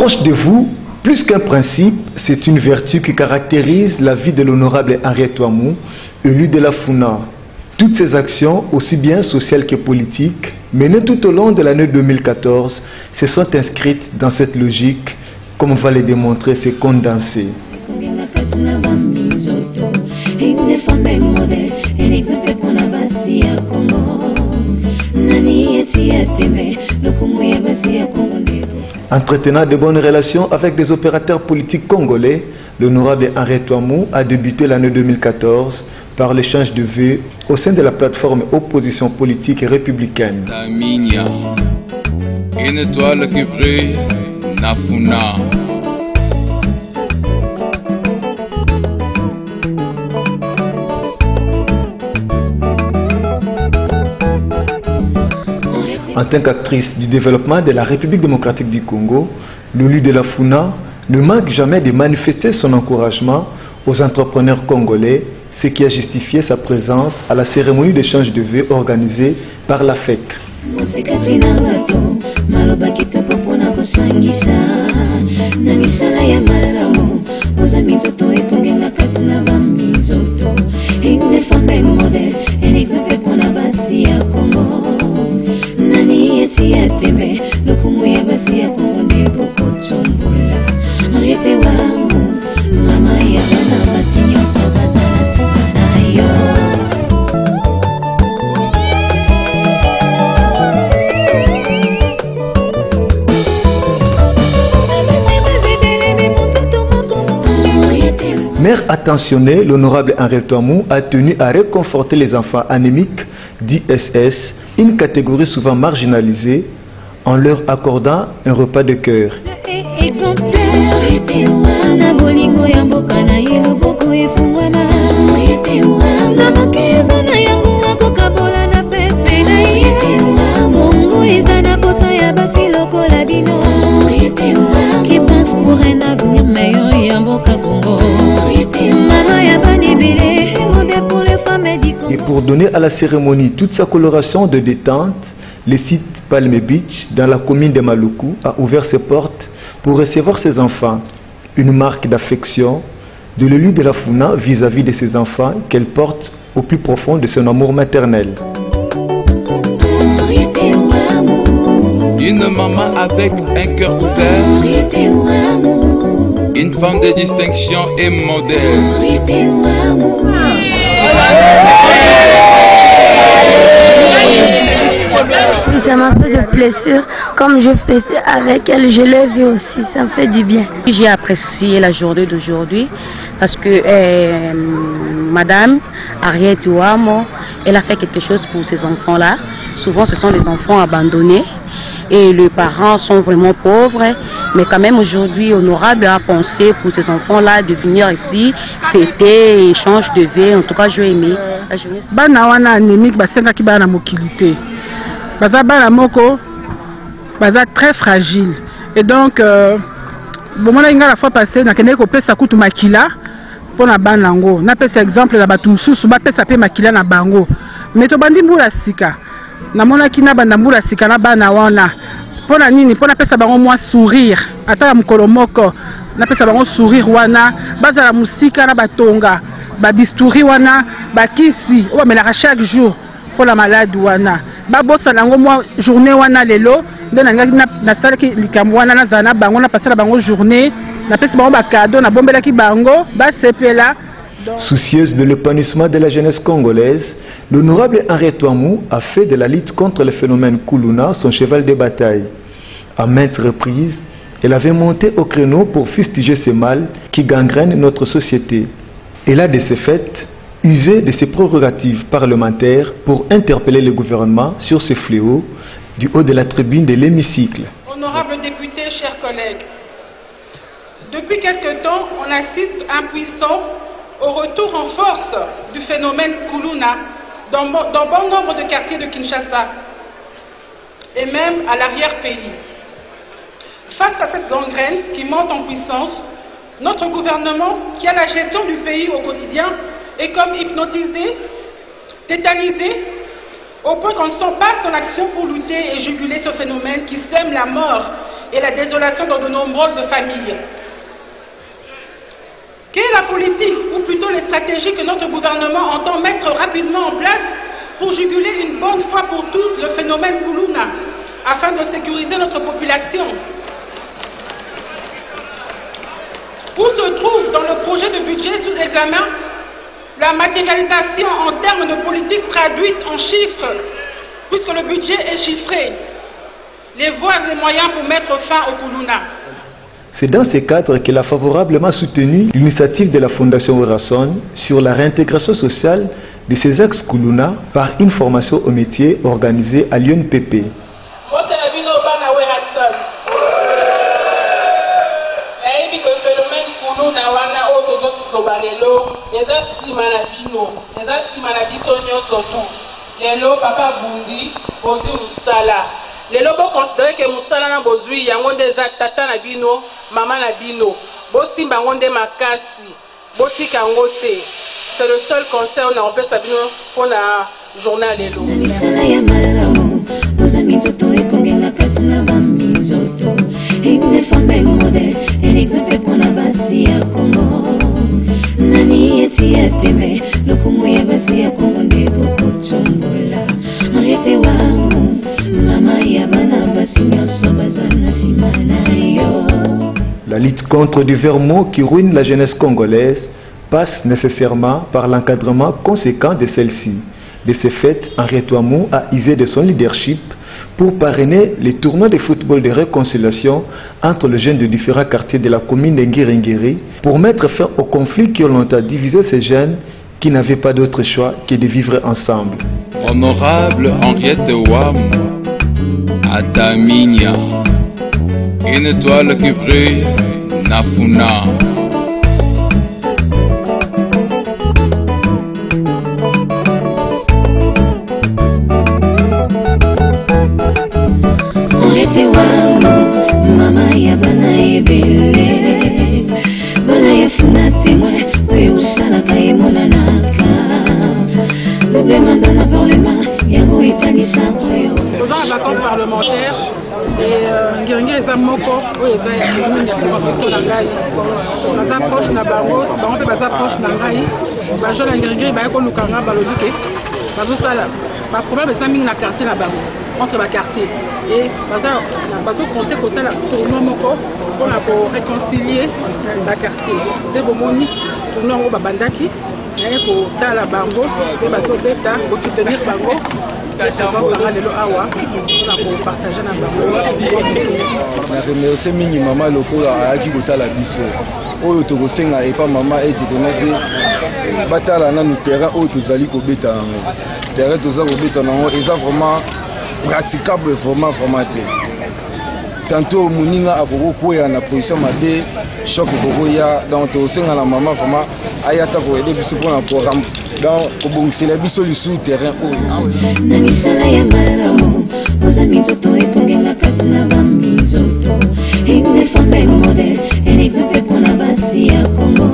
Proche de vous, plus qu'un principe, c'est une vertu qui caractérise la vie de l'honorable Henriette Ouamou, élu de la Funa. Toutes ses actions, aussi bien sociales que politiques, menées tout au long de l'année 2014, se sont inscrites dans cette logique, comme va le démontrer ce condensé. Entretenant de bonnes relations avec des opérateurs politiques congolais, l'honorable Henriette Ouamou a débuté l'année 2014 par l'échange de vœux au sein de la plateforme opposition politique et républicaine. Une étoile qui brille, Nafuna. En tant qu'actrice du développement de la République démocratique du Congo, l'élu de la Funa ne manque jamais de manifester son encouragement aux entrepreneurs congolais, ce qui a justifié sa présence à la cérémonie d'échange de vœux organisée par la FEC. Mère attentionnée, l'honorable Henriette Ouamou a tenu à réconforter les enfants anémiques d'ISS, une catégorie souvent marginalisée, en leur accordant un repas de cœur. Et pour donner à la cérémonie toute sa coloration de détente, le site Palme Beach, dans la commune de Maluku, a ouvert ses portes pour recevoir ses enfants. Une marque d'affection de l'élu de la Funa vis-à-vis de ses enfants qu'elle porte au plus profond de son amour maternel. Une maman avec un cœur ouvert, une femme de distinction et modèle. Ça m'a fait de plaisir, comme je faisais avec elle, je l'ai vu aussi, ça me fait du bien. J'ai apprécié la journée d'aujourd'hui parce que Madame Henriette Ouamou, elle a fait quelque chose pour ces enfants-là. Souvent ce sont des enfants abandonnés et les parents sont vraiment pauvres, mais quand même aujourd'hui honorable a pensé pour ces enfants-là de venir ici, fêter, échange de vœux. En tout cas, j'ai aimé la journée. Bana wana anémique basenga ki bana mokilité. Baza bana moko baza très fragile et donc bomona inga la fois passée na kende ko pesa kutu makila pona bana ngo. Na pesa exemple na batu mususu ba pesa pe makila na bango. Mais to bandi mbula sika. Na mona kina banda mbula sika na bana wana. Pona nini pona pesa bango moi sourire. Ata mukolo moko na pesa bango sourire wana baza la musika na batonga. Ba bisturi wana bakisi o melaka chaque jour pour la malade wana. Babosa nango moi journée wana lelo na sala ki likambo wana na zana bango na passer la bango journée na pesa bango ba cadeau na bombela ki bango ba sepela. Soucieuse de l'épanouissement de la jeunesse congolaise, l'honorable Henriette Ouamou a fait de la lutte contre le phénomène Kuluna son cheval de bataille. À maintes reprises, elle avait monté au créneau pour fustiger ces mâles qui gangrènent notre société. Elle a de ce fait usé de ses prérogatives parlementaires pour interpeller le gouvernement sur ce fléau du haut de la tribune de l'hémicycle. Honorables députés, chers collègues, depuis quelque temps, on assiste impuissant au retour en force du phénomène Kuluna dans bon nombre de quartiers de Kinshasa et même à l'arrière-pays. Face à cette gangrène qui monte en puissance, notre gouvernement, qui a la gestion du pays au quotidien, est comme hypnotisé, tétanisé, au point qu'on ne sent pas son action pour lutter et juguler ce phénomène qui sème la mort et la désolation dans de nombreuses familles. Quelle est la politique, ou plutôt les stratégies que notre gouvernement entend mettre rapidement en place pour juguler une bonne fois pour toutes le phénomène Kuluna, afin de sécuriser notre population? Où se trouve dans le projet de budget sous examen la matérialisation en termes de politique traduite en chiffres, puisque le budget est chiffré, les voies et moyens pour mettre fin au Kuluna? C'est dans ce cadre qu'elle a favorablement soutenu l'initiative de la Fondation Orason sur la réintégration sociale de ces ex-Kuluna par une formation au métier organisée à l'UNPP. Lelo bo considérer que musala na bozui yango ndeza tata na bino mama na bino bo simba ngonde makasi bo tika ngote. C'est le seul conseil on a en fait bino pour na journal lelo. Nisala ya malamu uzami toto ekongenga katina bamizoto ine fambe mode enikwepe pona basi ya Kongo nani eti eteme lokumu ya basi ya Kongo ndebo kuchongola arete wangu. La lutte contre du vermont qui ruine la jeunesse congolaise passe nécessairement par l'encadrement conséquent de celle-ci. De ce fait, Henriette Ouamou a usé de son leadership pour parrainer les tournois de football de réconciliation entre les jeunes de différents quartiers de la commune d'Enguiri pour mettre fin au conflit qui ont longtemps divisé ces jeunes qui n'avaient pas d'autre choix que de vivre ensemble. Honorable Henriette Ouamou, Adaminia, une étoile qui brille, Nafuna. Henriette Ouamou, mama ya bana ebele, bana ya funa témoin, oye usala kaye monanaka, double mandat na parlement, yango itangisa oyo. Pendant les vacances parlementaires, et Ngeringi eza moko oyo eza commune ya circonscription na ngai baza proche na bango mpe baza proche na ngai bajeune ya Ngeringi baye koluka nga balobi ke bazosala baproblème eza mingi na quartier na bango entre baquartier et bazokonte kosala tournoi moko mpona koréconcilier baquartier nde bomoni tournoi yango babandaki naye kotala bango mpe bazobeta kosoutenir bango. Je remercie mingi mama lokola ayaki kotala biso oyo tokosenga epa mama ete tonaki batala nanu terrain oyo tozali kobeta yango terrain toza kobeta nango eza vraiment praticable vraiment te tantôt moninga akokokwea na position mabe choc kokoya donc tokosenga na mama vraiment ayata koyede biso mpona programme donc kobongisela biso lisusu terrain oyo na misala ya malamu oza minzoto epongenga kati na bamizoto ine fambe modele enikwepe mpona basi ya Kongo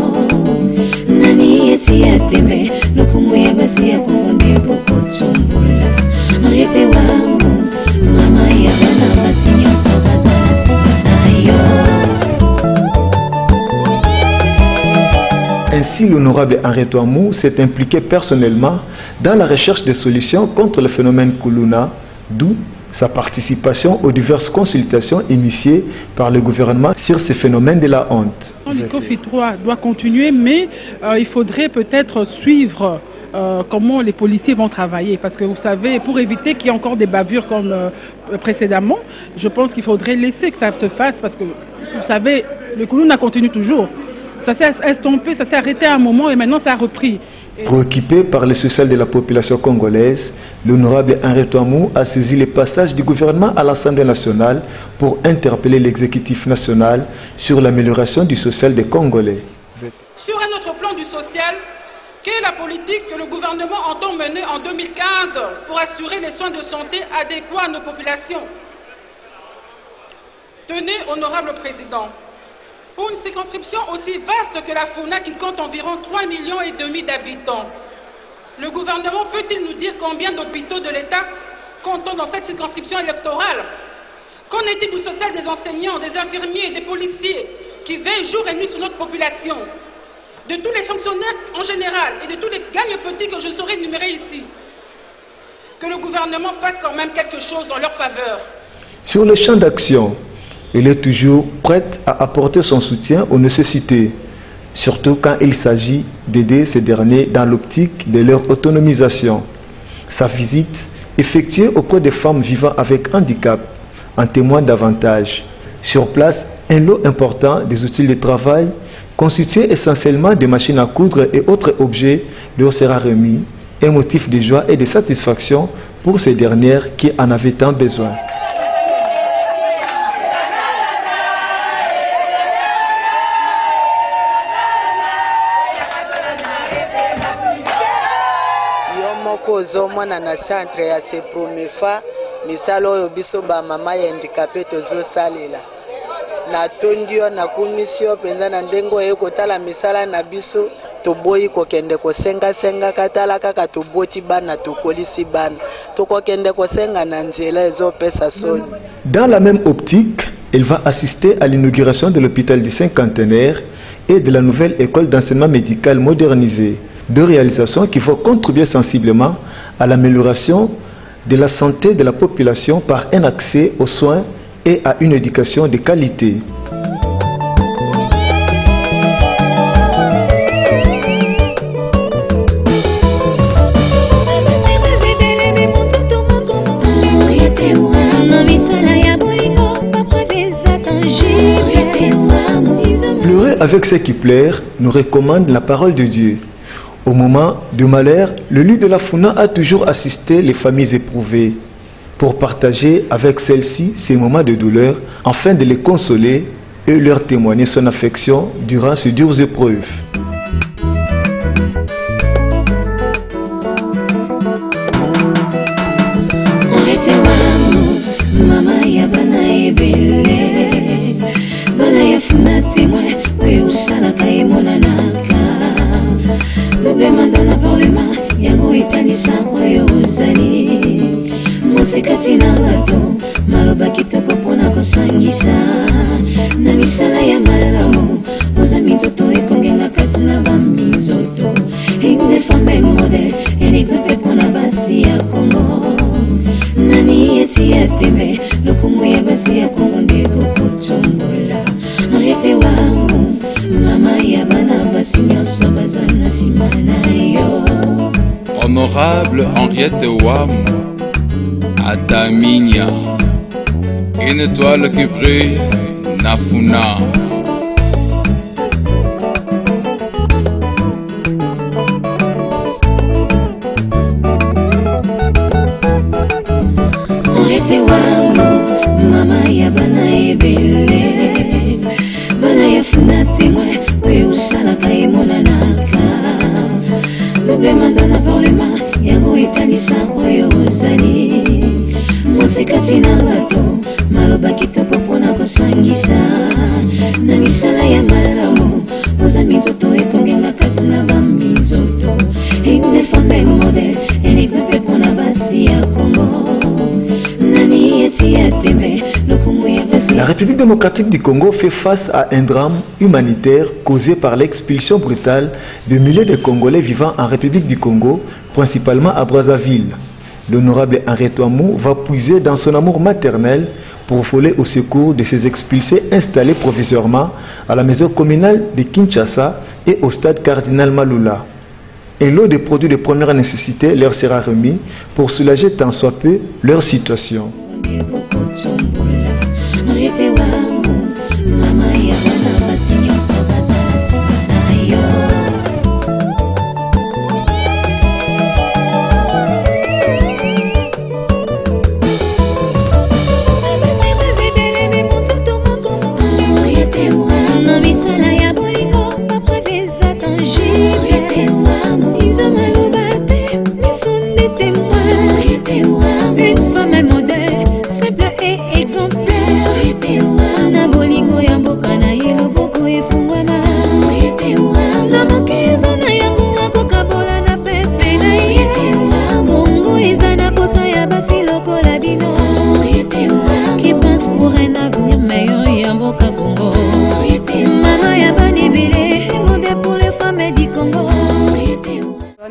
nani eti eteme lokumu ya basi ya Kongo ndebo kotsombola Henriette Ouamou mama ya bana basi nyonso bazala nsima na yo. Ainsi, l'honorable Henriette Ouamou s'est impliqué personnellement dans la recherche de solutions contre le phénomène Kuluna, d'où sa participation aux diverses consultations initiées par le gouvernement sur ces phénomènes de la honte. Le 3 doit continuer, mais il faudrait peut-être suivre comment les policiers vont travailler. Parce que vous savez, pour éviter qu'il y ait encore des bavures comme précédemment, je pense qu'il faudrait laisser que ça se fasse parce que, vous savez, le Kuluna continue toujours. Ça s'est estompé, ça s'est arrêté à un moment et maintenant ça a repris. Préoccupé par le social de la population congolaise, l'honorable Henriette Ouamou a saisi les passages du gouvernement à l'Assemblée nationale pour interpeller l'exécutif national sur l'amélioration du social des Congolais. Sur un autre plan du social, quelle est la politique que le gouvernement entend mener en 2015 pour assurer les soins de santé adéquats à nos populations? Tenez, honorable président, pour une circonscription aussi vaste que la Funa qui compte environ 3,5 millions d'habitants, le gouvernement peut-il nous dire combien d'hôpitaux de l'État comptent dans cette circonscription électorale? Qu'en est-il du social des enseignants, des infirmiers, des policiers qui veillent jour et nuit sur notre population? De tous les fonctionnaires en général et de tous les gagne-petits que je saurais énumérer ici? Que le gouvernement fasse quand même quelque chose dans leur faveur. Sur le champ d'action, il est toujours prête à apporter son soutien aux nécessités, surtout quand il s'agit d'aider ces derniers dans l'optique de leur autonomisation. Sa visite, effectuée auprès des femmes vivant avec handicap, en témoigne davantage. Sur place, un lot important des outils de travail, constitués essentiellement de machines à coudre et autres objets, leur sera remis, un motif de joie et de satisfaction pour ces dernières qui en avaient tant besoin. Ozomona na centre ya Sepromefa misalo oyo biso ba mama ya handicapé tozosalela na tondio na komisio penza na ndengo ekotala misala na biso toboyi kokende kosenga katala kaka toboti bana tokolisi bana tokokende kosenga na nzela ezopesa soni. Dans la même optique, elle va assister à l'inauguration de l'hôpital du cinquantenaire et de la nouvelle école d'enseignement médical modernisée. Deux réalisations qui vont contribuer sensiblement à l'amélioration de la santé de la population par un accès aux soins et à une éducation de qualité. Pleurer avec ceux qui pleurent nous recommande la parole de Dieu. Au moment du malheur, le lieu de la Funa a toujours assisté les familles éprouvées pour partager avec celles-ci ces moments de douleur afin de les consoler et leur témoigner son affection durant ces dures épreuves. Honorable Henriette Wam, Adaminia, une étoile qui brille, Nafuna. Henriette Wam, Mama ya bana ebele, bana ya funa témoin, oui usala kaimona naka. Double mandat na parlement, yango etanisa oyo ozali. Mosekati na bato, maloba kitoko pona kosangisa. Na misala ya malamu, oza minzoto ekongenga kati na bamizoto. Une femme modèle, enikwepe pona basi ya Congo. Nani eti ya tembe, lokumu ya basi. La République démocratique du Congo fait face à un drame humanitaire causé par l'expulsion brutale de milliers de Congolais vivant en République du Congo, principalement à Brazzaville. L'honorable Henriette Wam va puiser dans son amour maternel pour voler au secours de ces expulsés installés provisoirement à la maison communale de Kinshasa et au stade Cardinal Malula. Un lot de produits de première nécessité leur sera remis pour soulager tant soit peu leur situation. Une femme modèle, simple et exemplaire.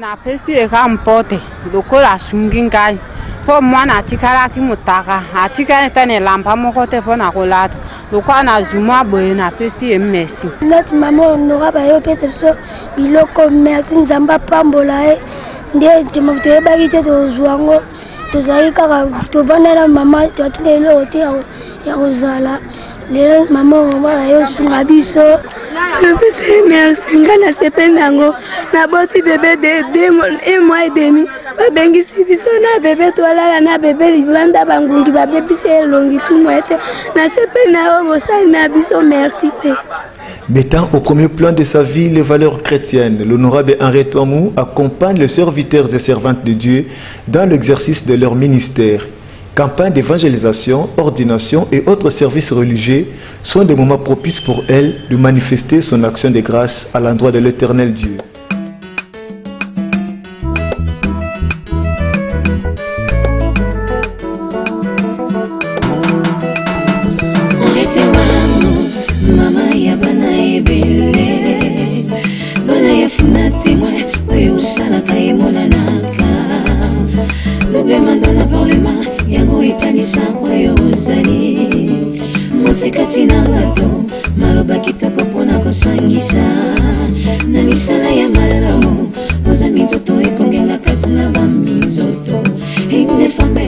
na pesi ekampote lokola sungi ngai po mwana tikala ki mutaka atika tane lampa mokote po na kolata lokola na zuma boye na pesi merci notre maman n'aura pas eu perception il a merci nzamba pambola ndiye timoto ebaki to zwango to zaika to vanela mama to tunelo te ya ozala le maman va yo sunga biso merci ngana sepenango na boti bébé de un mois et demi babengisi biso na bébé toalala na bébé libanda bangungi babebise longi tout moite na sepena o bosali na biso merci pe. Mettant au premier plan de sa vie les valeurs chrétiennes, l'honorable Henri Touamou accompagne les serviteurs et servantes de Dieu dans l'exercice de leur ministère. Campagnes d'évangélisation, ordination et autres services religieux sont des moments propices pour elle de manifester son action de grâce à l'endroit de l'Éternel Dieu.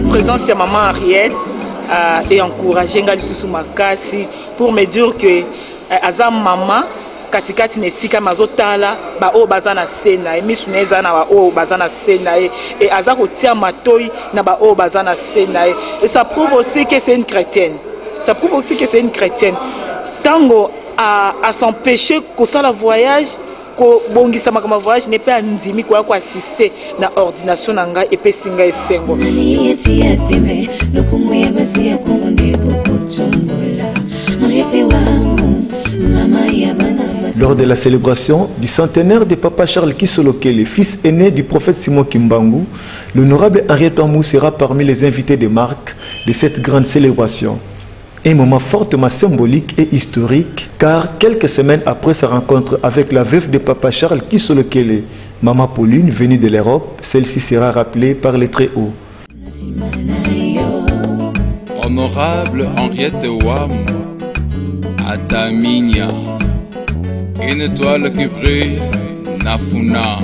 Présence de maman Henriette et encouragé Ngalisusu Makasi pour me dire que azam maman katikati nesika mazotala ba o bazana sena et misuneza na ba o bazana sena et aza kotia matoi na ba o bazana sena et ça prouve aussi que c'est une chrétienne. Ça prouve aussi que c'est une chrétienne. Tango à s'empêcher que ça la voyage ko bongisa makama voyage n'est pas ndimi ko assister na ordination nanga et pe singa esengo. Lors de la célébration du centenaire de Papa Charles Kisolokele, fils aîné du prophète Simon Kimbangu, l'honorable Henri Touamou sera parmi les invités de marque de cette grande célébration. Un moment fortement symbolique et historique, car quelques semaines après sa rencontre avec la veuve de Papa Charles Kisolokele, Maman Pauline, venue de l'Europe, celle-ci sera rappelée par les Très-Hauts. Honorable Henriette Touamou, Adaminia, une étoile qui brille, Nafuna.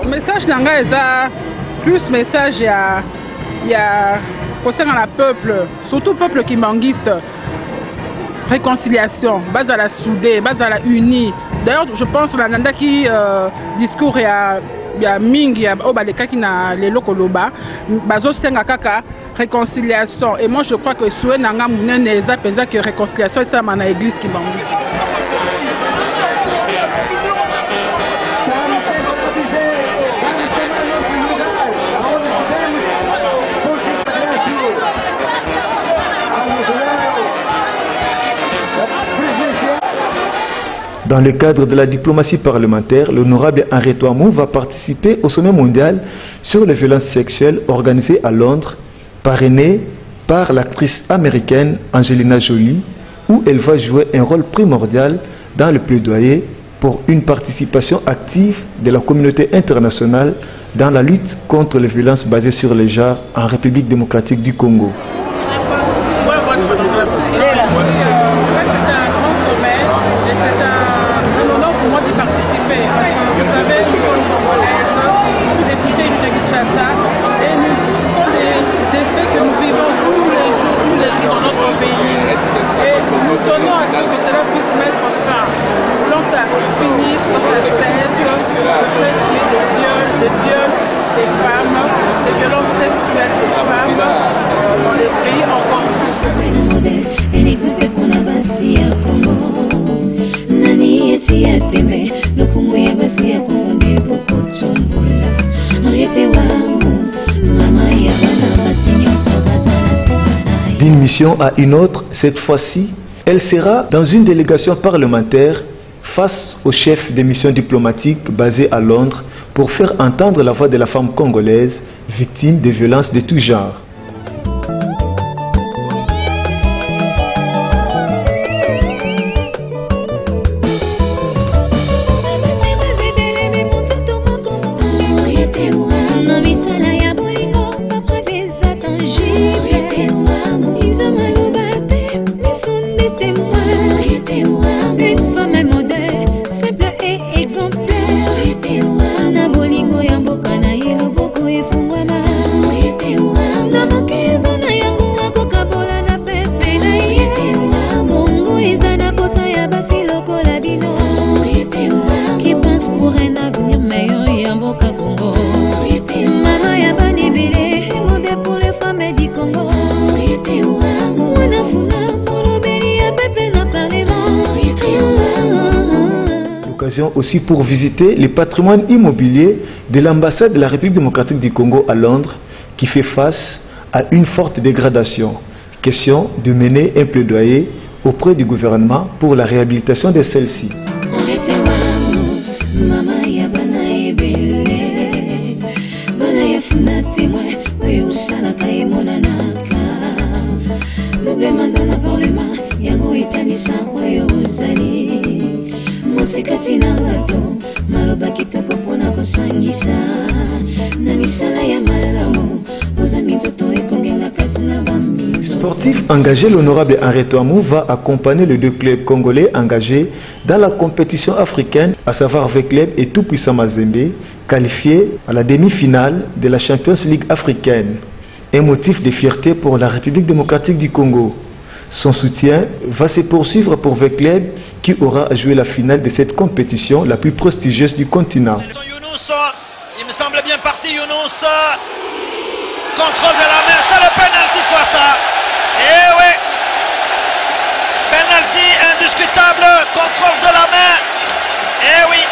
Message nanga eza plus message ya concernant le peuple, surtout peuple kimbanguiste. Réconciliation, base à la soudée, base à la unie. D'ailleurs, je pense que l'ananda qui discours ya mingi ya obaleka ki na lelo koloba bazo senga kaka réconciliation. Et moi je crois que souhait nanga munene eza penza que réconciliation ça na église kimbangu. Dans le cadre de la diplomatie parlementaire, l'honorable Henri Touamou va participer au sommet mondial sur les violences sexuelles organisé à Londres, parrainé par l'actrice américaine Angelina Jolie, où elle va jouer un rôle primordial dans le plaidoyer pour une participation active de la communauté internationale dans la lutte contre les violences basées sur les genres en République démocratique du Congo. dans les pays encore. mission à une autre, cette fois-ci, elle sera dans une délégation parlementaire face au chef des missions diplomatiques basé à Londres pour faire entendre la voix de la femme congolaise victime de violences de tout genre. Aussi pour visiter le patrimoine immobilier de l'ambassade de la République démocratique du Congo à Londres qui fait face à une forte dégradation. Question de mener un plaidoyer auprès du gouvernement pour la réhabilitation de celle-ci. Sportif engagé, l'honorable Henri Touamou va accompagner les deux clubs congolais engagés dans la compétition africaine, à savoir Vecleb et Tout-Puissant Mazembe, qualifiés à la demi-finale de la Champions League africaine. Un motif de fierté pour la République démocratique du Congo. Son soutien va se poursuivre pour Vecleb qui aura à jouer la finale de cette compétition la plus prestigieuse du continent. Younous, il me semble bien parti, Younous. Contrôle de la main, c'est le penalty quoi ça. Eh oui. Penalty indiscutable, contrôle de la main. Eh oui.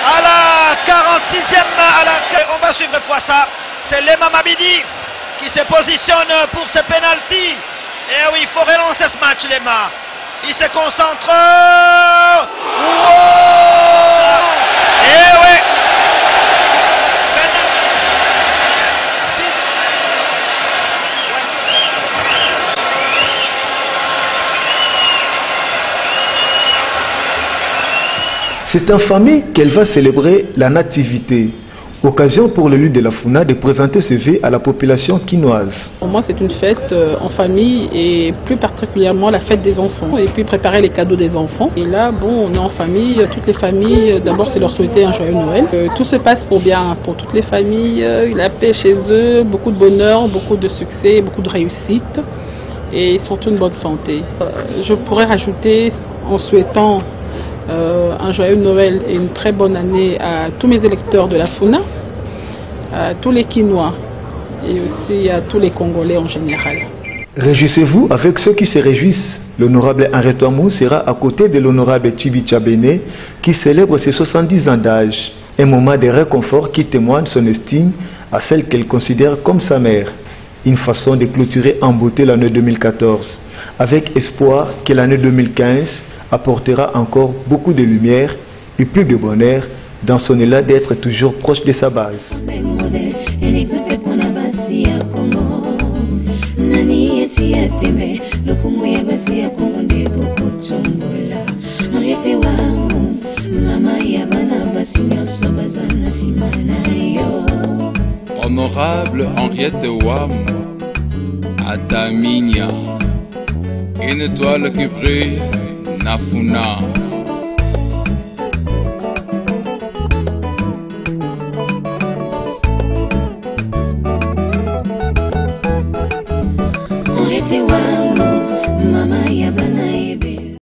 À la 46e, on va suivre fois ça. C'est Lema Mabidi qui se positionne pour ce penalty. Eh oui, il faut relancer ce match, Lema. Il se concentre. Wow. Eh oui. C'est en famille qu'elle va célébrer la nativité. Occasion pour l'élu de la FUNA de présenter ce vœu à la population quinoise. Pour moi, c'est une fête en famille et plus particulièrement la fête des enfants et puis préparer les cadeaux des enfants. Et là, bon, on est en famille, toutes les familles, d'abord c'est leur souhaiter un joyeux Noël. Tout se passe pour bien pour toutes les familles, la paix chez eux, beaucoup de bonheur, beaucoup de succès, beaucoup de réussite et surtout une bonne santé. Je pourrais rajouter en souhaitant un joyeux Noël et une très bonne année à tous mes électeurs de la FUNA, à tous les Quinois et aussi à tous les Congolais en général. Réjouissez-vous avec ceux qui se réjouissent. L'honorable Henri Touamou sera à côté de l'honorable Chibi Tchabene qui célèbre ses 70 ans d'âge. Un moment de réconfort qui témoigne son estime à celle qu'elle considère comme sa mère. Une façon de clôturer en beauté l'année 2014, avec espoir que l'année 2015 apportera encore beaucoup de lumière et plus de bonheur dans son élan d'être toujours proche de sa base. Honorable Henriette Ouamou, Adaminia, une étoile qui brille, Nafuna.